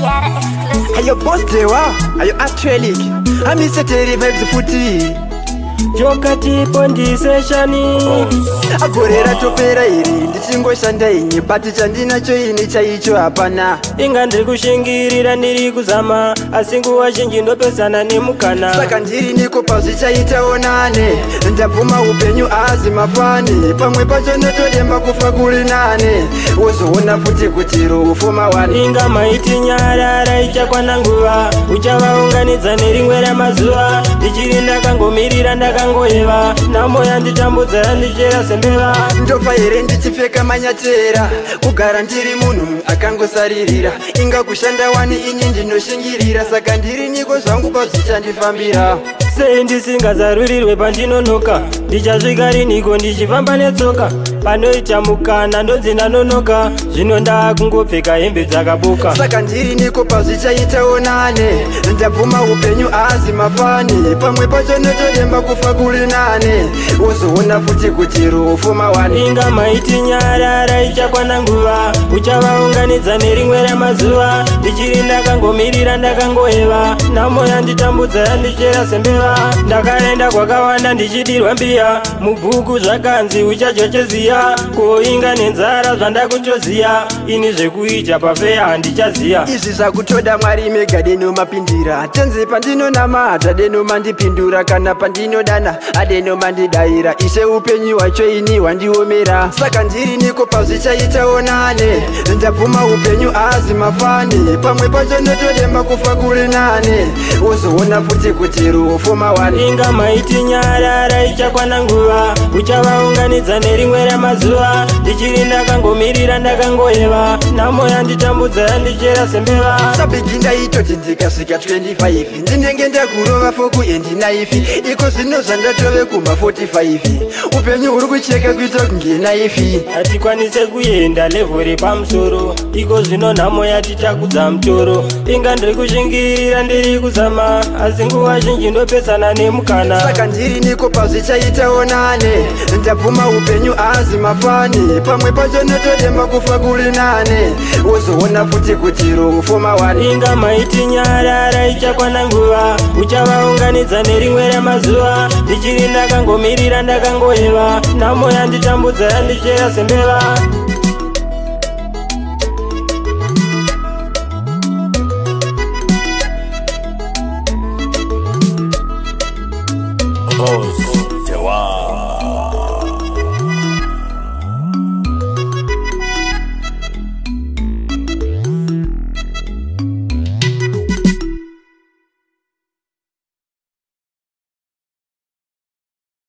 Ayo boss dewa, ayo actually Ami seteri vibes futi Joka tipo ndi seshani Agorera topera iri ndichingoshanda inyi Bati chandinacho ini chaicho hapana Inga ndiri kushingirira ndiri kuzama Asi nguva zhinji ndopesana nemukana Saka ndiri niko pazvichaitaonane Ndabvuma upenyu azi mafani Pamwe pacho ndotodemba kufa kuri nane Wozoona futi kuti rufu mawani Inga maiti nyarara ichakwana nguva Uchavaunganidza nerimwe ramazuva Ndichiri ndakangomirira ndakangoyeva Nhamo yanditambudza yandichera sembeva Ndofa here ndichipfeka manyatera Kugara ndiri munhu akangosaririra Inga kushanda wani ini ndinoshingirira Saka ndiri niko zvangu pazvichandifambira Sei ndisingazarurirwe pandinonoka Ndichasvika riniko ndichifamba netsoka Panoita mukana ndonzi ndanonoka Zvino ndakungopfeka hembe dzakaboka Saka ndiri niko pazvichaitaonane Ndabvuma upenyu azi mafani Pamwe pacho ndotodemba kufa kuri nane Wozoona futi kuti rufu mawani Inga maiti nyarara ichakwana nguva Uchavaunganidza nerimwe ramazuva Ndichiri ndakangomirira ndakangoyeva Nhamo yanditambudza yandichera sembeva Ndakaenda kwakawanda ndichidirwa mbiya Mubhuku zvakanzi uchajocheziya Koinga nenzara zvandakutoziya Ini zvekuita pafeya handichaziya Izvi zvakutoda Mwari mega denomapindira Tenzi pandinonamata denomandipindura Kana pandinodana adenomandidayira Ishe upenyu hwacho ini hwandiomera Saka ndiri niko pazvichaitaonane Ndabvuma upenyu azi mafani Pamwe pacho ndotodemba kufa kuri nane Wozoona futi kuti rufu mawani Inga maiti nyarara ichakwana nguva Uchavaunganidza nerimwe ramazuva Ndichiri ndakangomirira ndakangoyeva Nhamo yanditambudza yandichera sembeva Sabigi ndaitoti ndikasvika 25 Ndinenge ndakurova foku endinaifi Iko zvino zvandatove kuma 45 Upenyu huri kucheka kuita kunge naifi Hatikwanise kuenda level repamusoro Iko zvino nhamo yatitakudza mutoro Inga ndiri kushingirira ndiri kuzama Asi nguva zhinji ndopesana nemukana Saka ndiri niko pazvichaitaonane Ndabvuma upenyu azi mafani Pamwe pacho ndotodemba kufa kuri nane Wozoona futi kuti rufu mawani Inga maiti nyarara ichakwana nguva Uchavaunganidza nerimwe ramazuva Ndichiri ndakangomirira ndakangoyeva Nhamo yanditambudza yandichera sembeva